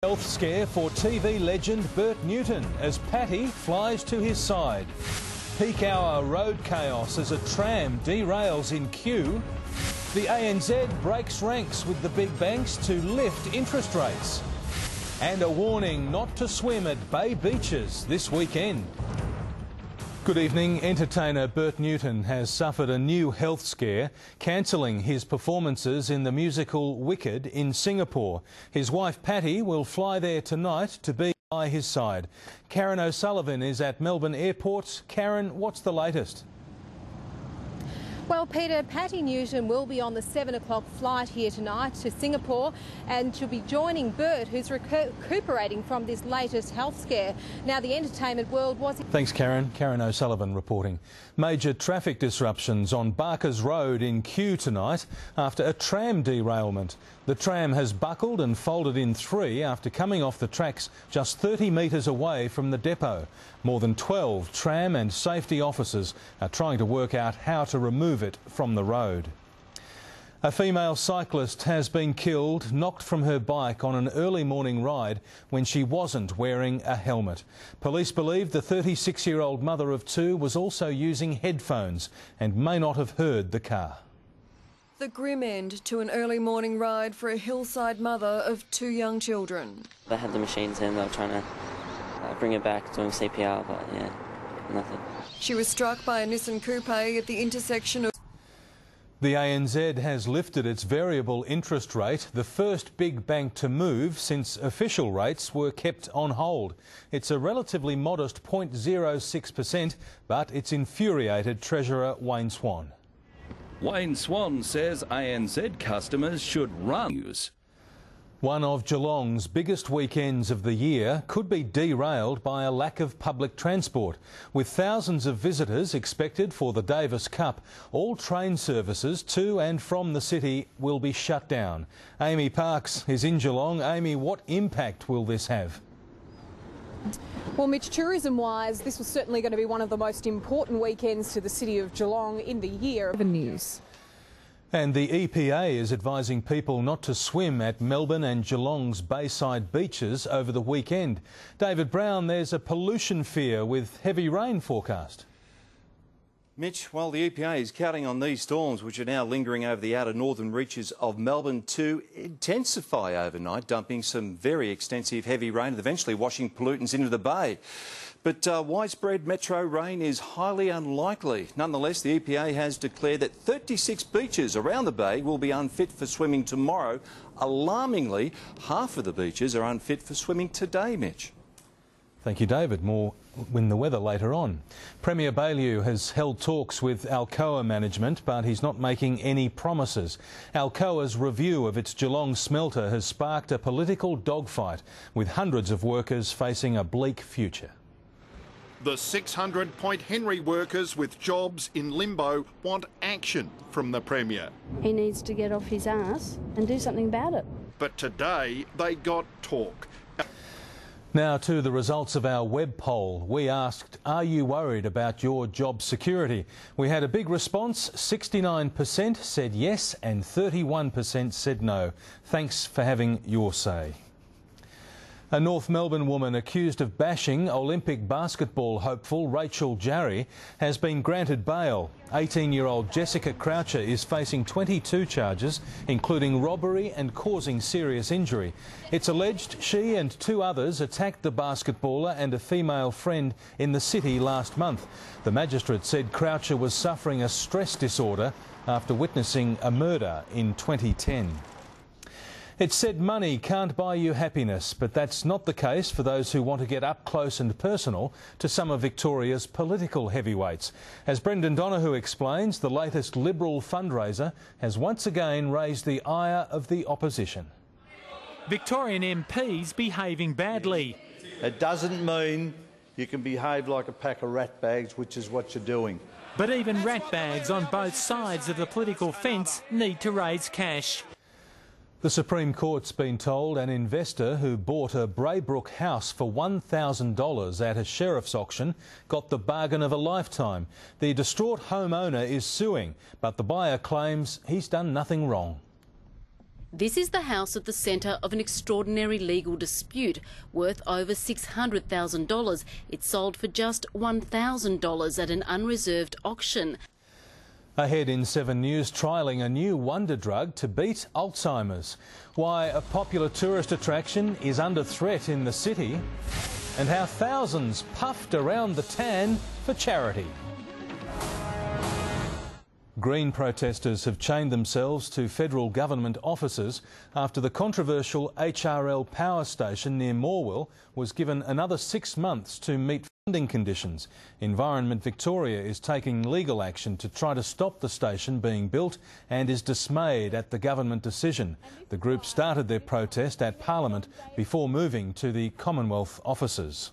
Health scare for TV legend Bert Newton as Patty flies to his side. Peak hour road chaos as a tram derails in queue. The ANZ breaks ranks with the big banks to lift interest rates. And a warning not to swim at bay beaches this weekend. Good evening. Entertainer Bert Newton has suffered a new health scare, cancelling his performances in the musical Wicked in Singapore. His wife Patty will fly there tonight to be by his side. Karen O'Sullivan is at Melbourne Airport. Karen, what's the latest? Well, Peter, Patty Newton will be on the 7 o'clock flight here tonight to Singapore, and she'll be joining Bert, who's recuperating from this latest health scare. Now, the entertainment world was... Thanks, Karen. Karen O'Sullivan reporting. Major traffic disruptions on Barker's Road in Kew tonight after a tram derailment. The tram has buckled and folded in three after coming off the tracks just 30 metres away from the depot. More than 12 tram and safety officers are trying to work out how to remove it from the road. A female cyclist has been killed, knocked from her bike on an early morning ride when she wasn't wearing a helmet. Police believe the 36-year-old mother of two was also using headphones and may not have heard the car. The grim end to an early morning ride for a hillside mother of two young children. They had the machines in, they were trying to bring her back, doing CPR, but yeah, nothing. She was struck by a Nissan Coupe at the intersection of... The ANZ has lifted its variable interest rate, the first big bank to move since official rates were kept on hold. It's a relatively modest 0.06%, but it's infuriated Treasurer Wayne Swan. Wayne Swan says ANZ customers should run news. One of Geelong's biggest weekends of the year could be derailed by a lack of public transport. With thousands of visitors expected for the Davis Cup, all train services to and from the city will be shut down. Amy Parks is in Geelong. Amy, what impact will this have? Well, Mitch, tourism-wise, this was certainly going to be one of the most important weekends to the city of Geelong in the year. The news. And the EPA is advising people not to swim at Melbourne and Geelong's bayside beaches over the weekend. David Brown, there's a pollution fear with heavy rain forecast. Mitch, well, the EPA is counting on these storms, which are now lingering over the outer northern reaches of Melbourne, to intensify overnight, dumping some very extensive heavy rain and eventually washing pollutants into the bay. But widespread metro rain is highly unlikely. Nonetheless, the EPA has declared that 36 beaches around the bay will be unfit for swimming tomorrow. Alarmingly, half of the beaches are unfit for swimming today, Mitch. Thank you, David. More in the weather later on. Premier Baillieu has held talks with Alcoa management, but he's not making any promises. Alcoa's review of its Geelong smelter has sparked a political dogfight, with hundreds of workers facing a bleak future. The 600 Point Henry workers with jobs in limbo want action from the Premier. He needs to get off his ass and do something about it. But today they got talk. Now to the results of our web poll. We asked, are you worried about your job security? We had a big response. 69% said yes and 31% said no. Thanks for having your say. A North Melbourne woman accused of bashing Olympic basketball hopeful Rachel Jarry has been granted bail. 18-year-old Jessica Croucher is facing 22 charges, including robbery and causing serious injury. It's alleged she and two others attacked the basketballer and a female friend in the city last month. The magistrate said Croucher was suffering a stress disorder after witnessing a murder in 2010. It's said money can't buy you happiness, but that's not the case for those who want to get up close and personal to some of Victoria's political heavyweights. As Brendan Donoghue explains, the latest Liberal fundraiser has once again raised the ire of the opposition. Victorian MPs behaving badly. It doesn't mean you can behave like a pack of ratbags, which is what you're doing. But even ratbags on both sides of the political fence need to raise cash. The Supreme Court's been told an investor who bought a Braybrook house for $1,000 at a sheriff's auction got the bargain of a lifetime. The distraught homeowner is suing, but the buyer claims he's done nothing wrong. This is the house at the centre of an extraordinary legal dispute worth over $600,000. It sold for just $1,000 at an unreserved auction. Ahead in 7 News, trialling a new wonder drug to beat Alzheimer's. Why a popular tourist attraction is under threat in the city. And how thousands puffed around the tan for charity. Green protesters have chained themselves to federal government offices after the controversial HRL power station near Morwell was given another 6 months to meet funding conditions. Environment Victoria is taking legal action to try to stop the station being built and is dismayed at the government decision. The group started their protest at Parliament before moving to the Commonwealth offices.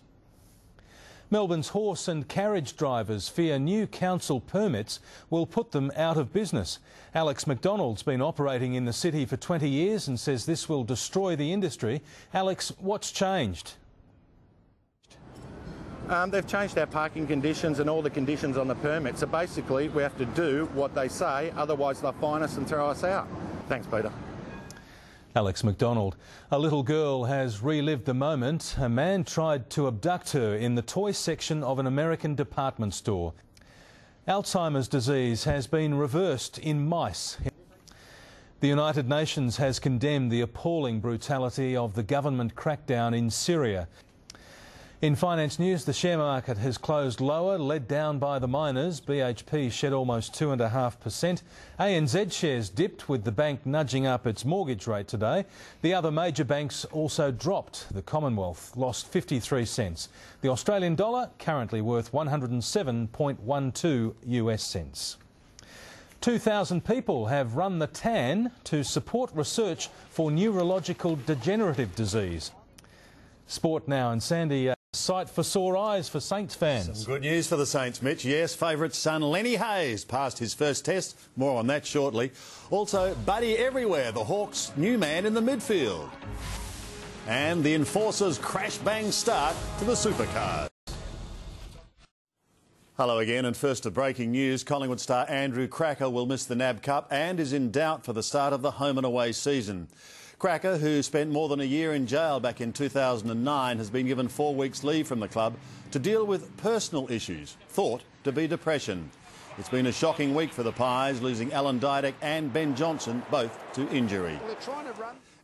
Melbourne's horse and carriage drivers fear new council permits will put them out of business. Alex McDonald's been operating in the city for 20 years and says this will destroy the industry. Alex, what's changed? They've changed our parking conditions and all the conditions on the permit. So basically we have to do what they say, otherwise they'll fine us and throw us out. Thanks, Peter. Alex McDonald. A little girl has relived the moment a man tried to abduct her in the toy section of an American department store. Alzheimer's disease has been reversed in mice. The United Nations has condemned the appalling brutality of the government crackdown in Syria. In finance news, the share market has closed lower, led down by the miners. BHP shed almost 2.5%. ANZ shares dipped, with the bank nudging up its mortgage rate today. The other major banks also dropped. The Commonwealth lost 53 cents. The Australian dollar currently worth 107.12 US cents. 2,000 people have run the tan to support research for neurological degenerative disease. Sport now, and Sandy, sight for sore eyes for Saints fans. Some good news for the Saints, Mitch. Yes, favourite son Lenny Hayes passed his first test. More on that shortly. Also, Buddy Everywhere, the Hawks' new man in the midfield. And the Enforcers' crash-bang start to the Supercars. Hello again, and first to breaking news. Collingwood star Andrew Cracker will miss the NAB Cup and is in doubt for the start of the home and away season. Cracker, who spent more than a year in jail back in 2009, has been given 4 weeks leave from the club to deal with personal issues, thought to be depression. It's been a shocking week for the Pies, losing Alan Didek and Ben Johnson, both to injury.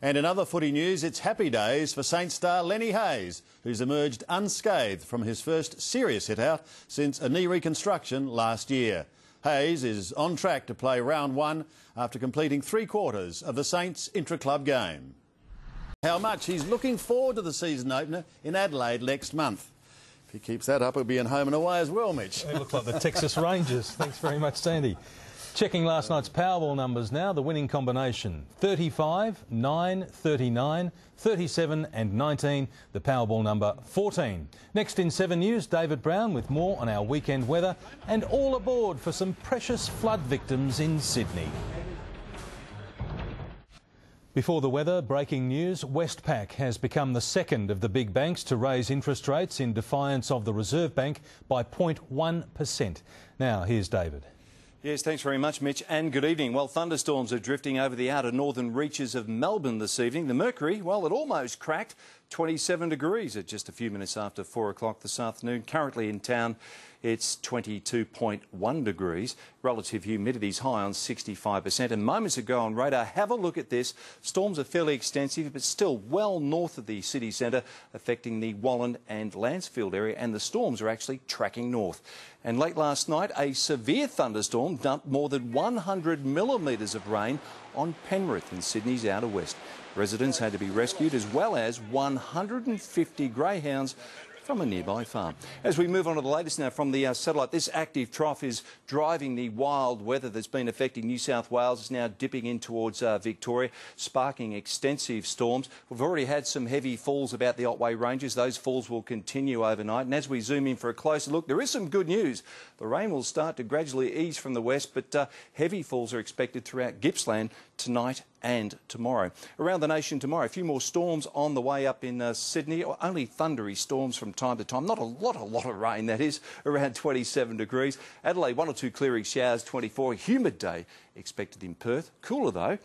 And in other footy news, it's happy days for Saints star Lenny Hayes, who's emerged unscathed from his first serious hit-out since a knee reconstruction last year. Hayes is on track to play round 1 after completing 3/4 of the Saints intra-club game. How much he's looking forward to the season opener in Adelaide next month. If he keeps that up, he'll be in home and away as well, Mitch. They look like the Texas Rangers. Thanks very much, Sandy. Checking last night's Powerball numbers now. The winning combination: 35, 9, 39, 37 and 19. The Powerball number 14. Next in 7 News, David Brown with more on our weekend weather, and all aboard for some precious flood victims in Sydney. Before the weather, breaking news: Westpac has become the second of the big banks to raise interest rates in defiance of the Reserve Bank by 0.1%. Now, here's David. Yes, thanks very much, Mitch, and good evening. Well, thunderstorms are drifting over the outer northern reaches of Melbourne this evening. The mercury, well, it almost cracked 27 degrees at just a few minutes after 4 o'clock this afternoon. Currently in town, it's 22.1 degrees. Relative humidity's high on 65%. And moments ago on radar, have a look at this. Storms are fairly extensive, but still well north of the city centre, affecting the Wallen and Lancefield area. And the storms are actually tracking north. And late last night, a severe thunderstorm dumped more than 100 millimetres of rain on Penrith in Sydney's outer west. Residents had to be rescued, as well as 150 greyhounds from a nearby farm. As we move on to the latest now from the satellite, this active trough is driving the wild weather that's been affecting New South Wales. It's now dipping in towards Victoria, sparking extensive storms. We've already had some heavy falls about the Otway Ranges. Those falls will continue overnight. And as we zoom in for a closer look, there is some good news. The rain will start to gradually ease from the west, but heavy falls are expected throughout Gippsland tonight and tomorrow. Around the nation tomorrow, a few more storms on the way up in Sydney. Only thundery storms from time to time. Not a lot of rain, that is, around 27 degrees. Adelaide, 1 or 2 clearing showers, 24. A humid day expected in Perth. Cooler though,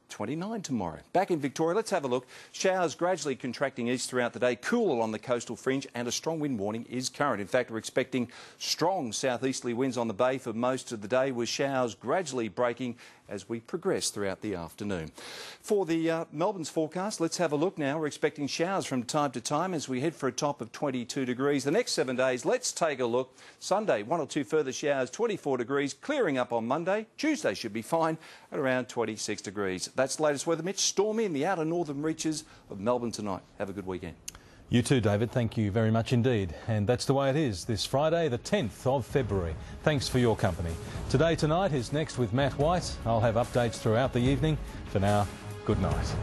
29 tomorrow. Back in Victoria, let's have a look. Showers gradually contracting east throughout the day, cool along the coastal fringe, and a strong wind warning is current. In fact, we're expecting strong southeasterly winds on the bay for most of the day, with showers gradually breaking as we progress throughout the afternoon. For the Melbourne's forecast, let's have a look now. We're expecting showers from time to time as we head for a top of 22 degrees. The next 7 days, let's take a look. Sunday, 1 or 2 further showers, 24 degrees, clearing up on Monday. Tuesday should be fine at around 26 degrees. That's the latest weather, Mitch. Stormy in the outer northern reaches of Melbourne tonight. Have a good weekend. You too, David. Thank you very much indeed. And that's the way it is this Friday, the 10th of February. Thanks for your company. Today Tonight is next with Matt White. I'll have updates throughout the evening. For now, good night.